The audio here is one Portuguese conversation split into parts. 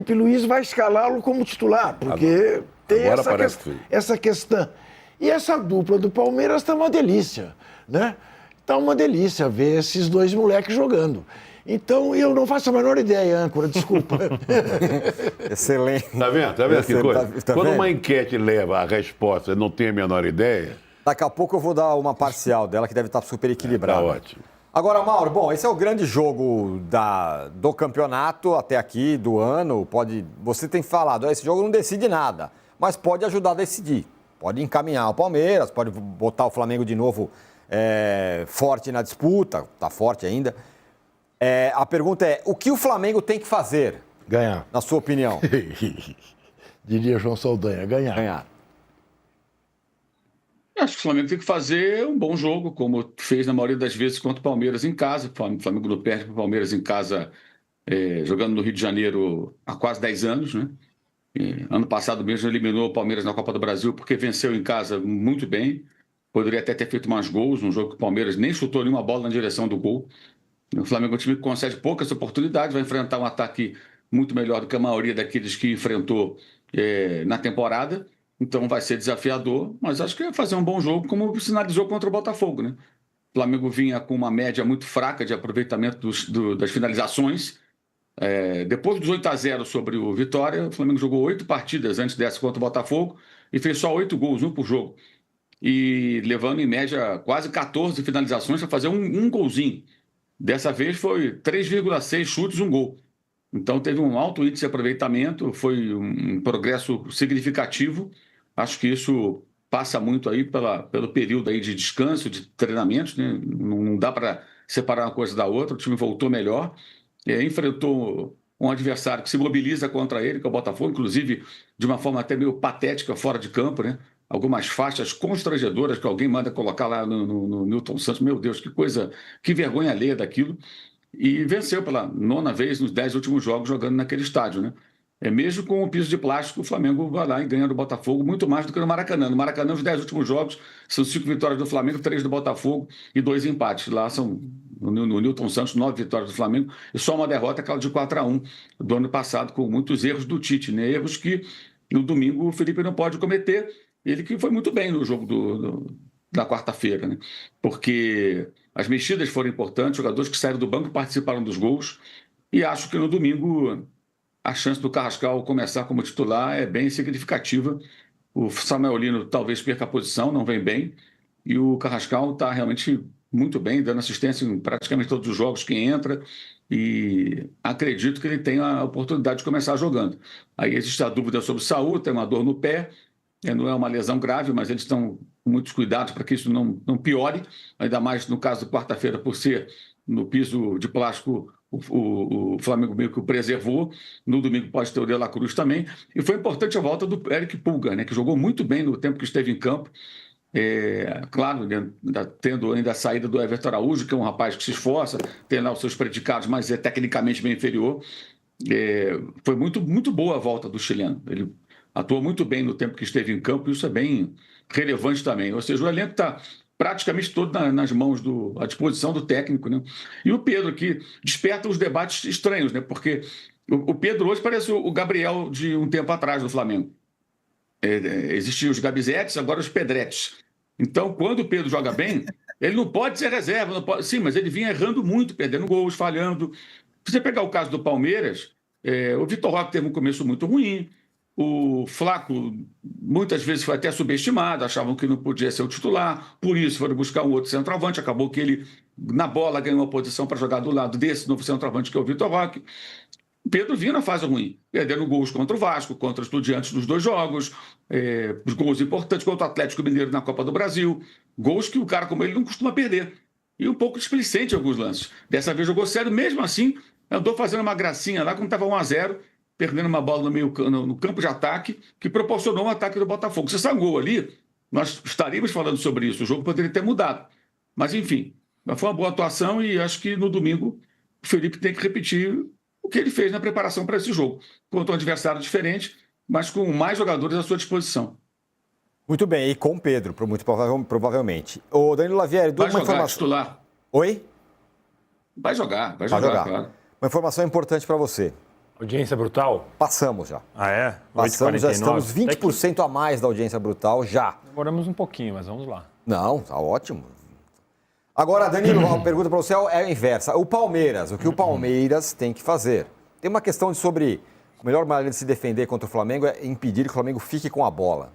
Felipe Luiz vai escalá-lo como titular, porque tem essa questão. E essa dupla do Palmeiras está uma delícia, né? Está uma delícia ver esses dois moleques jogando. Então, eu não faço a menor ideia, âncora, desculpa. Excelente. Tá vendo? Tá vendo que coisa? Tá Quando vendo? uma enquete leva a resposta, não tem a menor ideia, Daqui a pouco eu vou dar uma parcial dela, que deve estar super equilibrada. tá ótimo. Agora, Mauro, bom, esse é o grande jogo do campeonato até aqui, do ano. Você tem falado, esse jogo não decide nada, mas pode ajudar a decidir. Pode encaminhar o Palmeiras, pode botar o Flamengo de novo forte na disputa, tá forte ainda. A pergunta é, o que o Flamengo tem que fazer, Ganhar. na sua opinião? Diria João Saldanha, ganhar. Ganhar. Acho que o Flamengo tem que fazer um bom jogo, como fez na maioria das vezes contra o Palmeiras em casa. O Flamengo não perde para o Palmeiras em casa, jogando no Rio de Janeiro há quase 10 anos, né? Ano passado mesmo eliminou o Palmeiras na Copa do Brasil porque venceu em casa muito bem. Poderia até ter feito mais gols, um jogo que o Palmeiras nem chutou nenhuma bola na direção do gol. O Flamengo é um time que concede poucas oportunidades, vai enfrentar um ataque muito melhor do que a maioria daqueles que enfrentou na temporada. Então vai ser desafiador, mas acho que vai fazer um bom jogo, como sinalizou contra o Botafogo, né? O Flamengo vinha com uma média muito fraca de aproveitamento das finalizações. Depois dos 8-0 sobre o Vitória, o Flamengo jogou 8 partidas antes dessa contra o Botafogo e fez só 8 gols, um por jogo. E levando em média quase 14 finalizações para fazer um golzinho. Dessa vez foi 3,6 chutes, um gol. Então teve um alto índice de aproveitamento, foi um progresso significativo. Acho que isso passa muito aí pelo período aí de descanso, de treinamentos, né? Não dá para separar uma coisa da outra. O time voltou melhor, enfrentou um adversário que se mobiliza contra ele, que é o Botafogo, inclusive de uma forma até meio patética fora de campo, né? Algumas faixas constrangedoras que alguém manda colocar lá no Newton Santos. Meu Deus, que coisa, que vergonha alheia daquilo. E venceu pela 9ª vez nos 10 últimos jogos jogando naquele estádio, né? Mesmo com o piso de plástico, o Flamengo vai lá e ganha do Botafogo muito mais do que no Maracanã. No Maracanã, os 10 últimos jogos são 5 vitórias do Flamengo, 3 do Botafogo e 2 empates. Lá são, no Newton Santos, 9 vitórias do Flamengo e só uma derrota, aquela de 4-1 do ano passado, com muitos erros do Tite, né? Erros que no domingo o Felipe não pode cometer. Ele que foi muito bem no jogo da quarta-feira, né? Porque as mexidas foram importantes, jogadores que saíram do banco participaram dos gols, e acho que no domingo a chance do Carrascal começar como titular é bem significativa. O Samuel Lino talvez perca a posição, não vem bem, e o Carrascal está realmente muito bem, dando assistência em praticamente todos os jogos que entra, e acredito que ele tenha a oportunidade de começar jogando. Aí existe a dúvida sobre o Saúl, tem uma dor no pé, não é uma lesão grave, mas eles estão com muitos cuidados para que isso não piore, ainda mais no caso de quarta-feira, por ser no piso de plástico, o Flamengo meio que o preservou. No domingo pode ter o De La Cruz também. E foi importante a volta do Eric Pulga, né, que jogou muito bem no tempo que esteve em campo. Claro, tendo ainda a saída do Everton Araújo, que é um rapaz que se esforça, tem lá os seus predicados, mas é tecnicamente bem inferior. Foi muito, muito boa a volta do chileno. Ele atuou muito bem no tempo que esteve em campo, e isso é bem relevante também. Ou seja, o elenco está praticamente todo nas mãos, à disposição do técnico, né? E o Pedro, que desperta os debates estranhos, né? Porque o Pedro hoje parece o Gabriel de um tempo atrás do Flamengo. Existiam os Gabizetes, agora os Pedretes. Então, quando o Pedro joga bem, ele não pode ser reserva, não pode... Sim, mas ele vinha errando muito, perdendo gols, falhando. Se você pegar o caso do Palmeiras, o Vitor Roque teve um começo muito ruim, o Flaco muitas vezes foi até subestimado, achavam que não podia ser o titular, por isso foram buscar um outro centroavante, acabou que ele, na bola, ganhou uma posição para jogar do lado desse novo centroavante, que é o Vitor Roque. O Pedro vinha na fase ruim, perdendo gols contra o Vasco, contra os Estudiantes nos 2 jogos, os gols importantes contra o Atlético Mineiro na Copa do Brasil, gols que o cara como ele não costuma perder. E um pouco displicente em alguns lances. Dessa vez jogou sério, mesmo assim, andou fazendo uma gracinha lá quando estava 1-0, perdendo uma bola no campo de ataque, que proporcionou um ataque do Botafogo. Se esse gol ali, nós estaríamos falando sobre isso, o jogo poderia ter mudado. Mas, enfim, foi uma boa atuação e acho que no domingo o Felipe tem que repetir o que ele fez na preparação para esse jogo, contra um adversário diferente, mas com mais jogadores à sua disposição. Muito bem, e com o Pedro, muito provavelmente. Ô, Danilo Lavieri, uma informação. Titular. Oi? Vai jogar, claro. Uma informação importante para você. Audiência brutal? Passamos já. Ah, é? Passamos, já estamos 20% a mais da audiência brutal já. Demoramos um pouquinho, mas vamos lá. Não, tá ótimo. Agora, Danilo, a pergunta para você é a inversa. O Palmeiras, o que o Palmeiras tem que fazer? Tem uma questão sobre a melhor maneira de se defender contra o Flamengo é impedir que o Flamengo fique com a bola.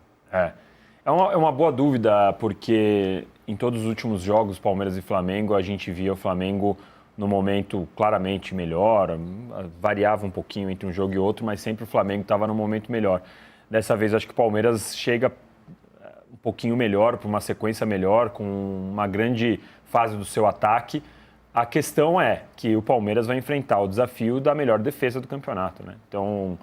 É uma boa dúvida, porque em todos os últimos jogos, Palmeiras e Flamengo, a gente via o Flamengo no momento claramente melhor, variava um pouquinho entre um jogo e outro, mas sempre o Flamengo estava no momento melhor. Dessa vez, acho que o Palmeiras chega um pouquinho melhor, para uma sequência melhor, com uma grande fase do seu ataque. A questão é que o Palmeiras vai enfrentar o desafio da melhor defesa do campeonato, né? Então,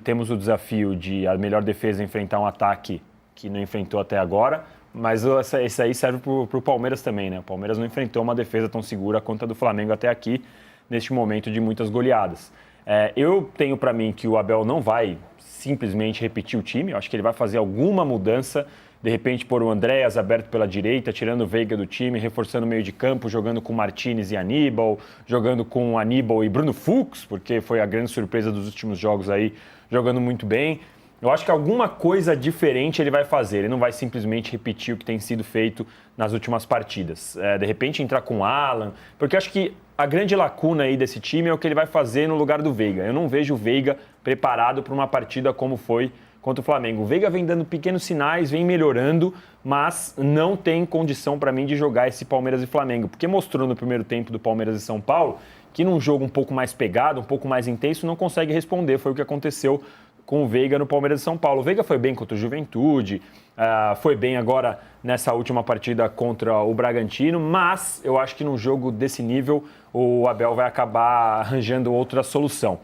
temos o desafio de a melhor defesa enfrentar um ataque que não enfrentou até agora, mas esse aí serve para o Palmeiras também, né? O Palmeiras não enfrentou uma defesa tão segura quanto a do Flamengo até aqui, neste momento de muitas goleadas. Eu tenho para mim que o Abel não vai simplesmente repetir o time, eu acho que ele vai fazer alguma mudança, de repente pôr o Andréas aberto pela direita, tirando o Veiga do time, reforçando o meio de campo, jogando com Martínez e Aníbal, jogando com Aníbal e Bruno Fux, porque foi a grande surpresa dos últimos jogos aí, jogando muito bem. Eu acho que alguma coisa diferente ele vai fazer, ele não vai simplesmente repetir o que tem sido feito nas últimas partidas. De repente entrar com o Alan, porque eu acho que a grande lacuna aí desse time é o que ele vai fazer no lugar do Veiga. Eu não vejo o Veiga preparado para uma partida como foi contra o Flamengo. O Veiga vem dando pequenos sinais, vem melhorando, mas não tem condição para mim de jogar esse Palmeiras e Flamengo, porque mostrou no primeiro tempo do Palmeiras e São Paulo que num jogo um pouco mais pegado, um pouco mais intenso, não consegue responder. Foi o que aconteceu com o Veiga no Palmeiras e São Paulo. O Veiga foi bem contra o Juventude, foi bem agora nessa última partida contra o Bragantino, mas eu acho que num jogo desse nível o Abel vai acabar arranjando outra solução.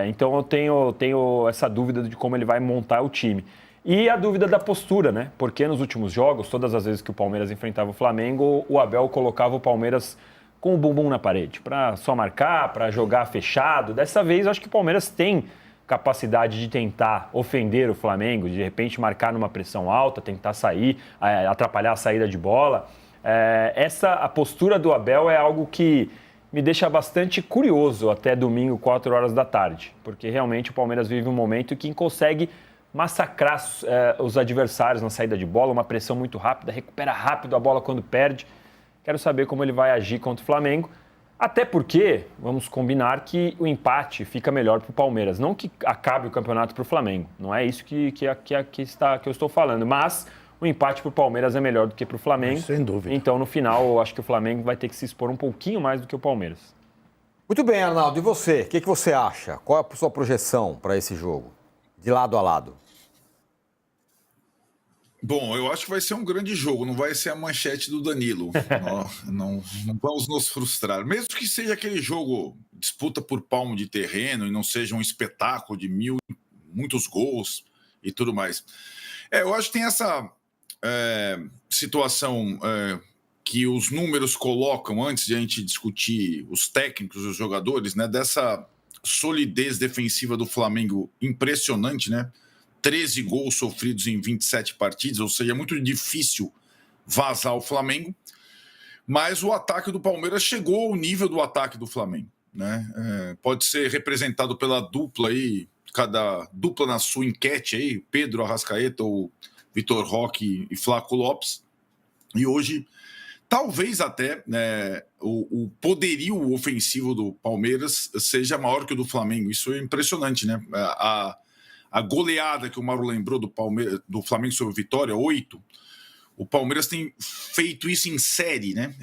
Então eu tenho essa dúvida de como ele vai montar o time. E a dúvida da postura, né? Porque nos últimos jogos, todas as vezes que o Palmeiras enfrentava o Flamengo, o Abel colocava o Palmeiras com o bumbum na parede, para só marcar, para jogar fechado. Dessa vez, eu acho que o Palmeiras tem capacidade de tentar ofender o Flamengo, de repente marcar numa pressão alta, tentar sair, atrapalhar a saída de bola. A postura do Abel é algo que me deixa bastante curioso até domingo, 4 horas da tarde, porque realmente o Palmeiras vive um momento que consegue massacrar os adversários na saída de bola, uma pressão muito rápida, recupera rápido a bola quando perde. Quero saber como ele vai agir contra o Flamengo. Até porque, vamos combinar que o empate fica melhor para o Palmeiras. Não que acabe o campeonato para o Flamengo. Não é isso que eu estou falando. Mas o empate para o Palmeiras é melhor do que para o Flamengo. Sem dúvida. Então, no final, eu acho que o Flamengo vai ter que se expor um pouquinho mais do que o Palmeiras. Muito bem, Arnaldo. E você? O que você acha? Qual é a sua projeção para esse jogo? De lado a lado. Bom, eu acho que vai ser um grande jogo, não vai ser a manchete do Danilo. não vamos nos frustrar. Mesmo que seja aquele jogo disputa por palmo de terreno e não seja um espetáculo de muitos gols e tudo mais. Eu acho que tem essa situação que os números colocam antes de a gente discutir os técnicos, os jogadores, né? Dessa solidez defensiva do Flamengo impressionante, né? 13 gols sofridos em 27 partidas, ou seja, é muito difícil vazar o Flamengo, mas o ataque do Palmeiras chegou ao nível do ataque do Flamengo, né? Pode ser representado pela dupla aí, cada dupla na sua enquete aí, Pedro Arrascaeta ou Vitor Roque e Flaco Lopes, e hoje talvez até o poderio ofensivo do Palmeiras seja maior que o do Flamengo. Isso é impressionante, né? A goleada que o Mauro lembrou do Flamengo sobre o Vitória, 8, o Palmeiras tem feito isso em série, né?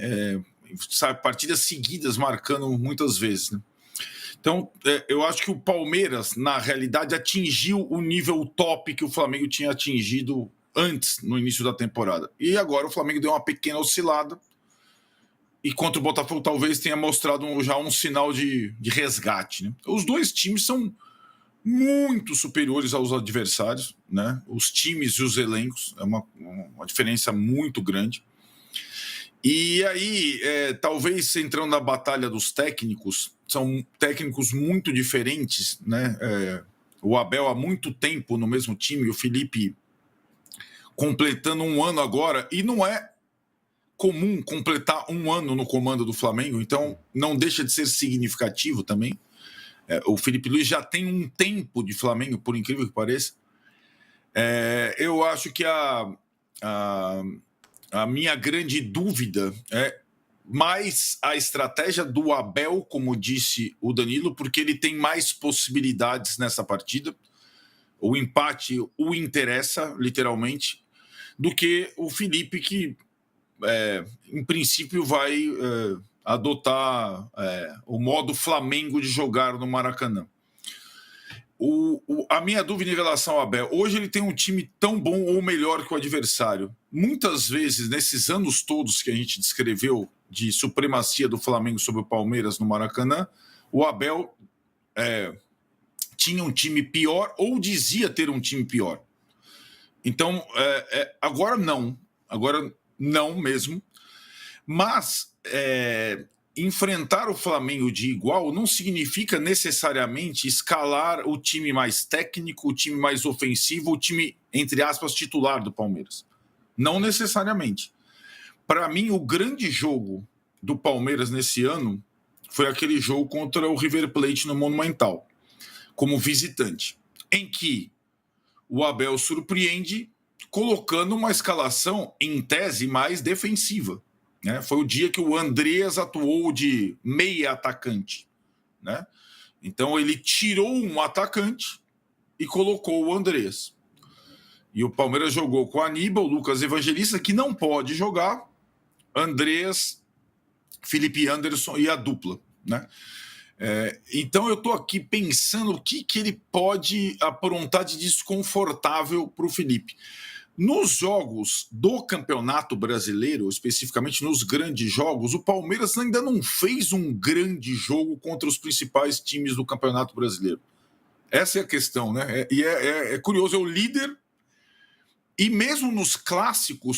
Partidas seguidas marcando muitas vezes, né? Então, eu acho que o Palmeiras, na realidade, atingiu o nível top que o Flamengo tinha atingido antes, no início da temporada. E agora o Flamengo deu uma pequena oscilada e contra o Botafogo talvez tenha mostrado já um sinal de resgate, né? Os dois times são muito superiores aos adversários, né? Os times e os elencos, é uma diferença muito grande. E aí, talvez entrando na batalha dos técnicos, são técnicos muito diferentes, né? O Abel há muito tempo no mesmo time, o Felipe completando 1 ano agora, e não é comum completar 1 ano no comando do Flamengo, então não deixa de ser significativo também. O Felipe Luiz já tem um tempo de Flamengo, por incrível que pareça. Eu acho que a minha grande dúvida é mais a estratégia do Abel, como disse o Danilo, porque ele tem mais possibilidades nessa partida. O empate o interessa, literalmente, do que o Felipe, que, em princípio, vai adotar o modo Flamengo de jogar no Maracanã. A minha dúvida em relação ao Abel, hoje ele tem um time tão bom ou melhor que o adversário. Muitas vezes, nesses anos todos que a gente descreveu de supremacia do Flamengo sobre o Palmeiras no Maracanã, o Abel tinha um time pior ou dizia ter um time pior. Então, agora não mesmo. Mas enfrentar o Flamengo de igual não significa necessariamente escalar o time mais técnico, o time mais ofensivo, o time, entre aspas, titular do Palmeiras. Não necessariamente. Para mim, o grande jogo do Palmeiras nesse ano foi aquele jogo contra o River Plate no Monumental, como visitante, em que o Abel surpreende colocando uma escalação, em tese, mais defensiva. Né? Foi o dia que o Andreas atuou de meia atacante. Né? Então ele tirou um atacante e colocou o Andreas. E o Palmeiras jogou com Aníbal, Lucas Evangelista, que não pode jogar, Andreas, Felipe Anderson e a dupla. Né? Então eu estou aqui pensando o que ele pode aprontar de desconfortável para o Felipe. Nos jogos do Campeonato Brasileiro, especificamente nos grandes jogos, o Palmeiras ainda não fez um grande jogo contra os principais times do Campeonato Brasileiro. Essa é a questão, né? E é curioso, é o líder, e mesmo nos clássicos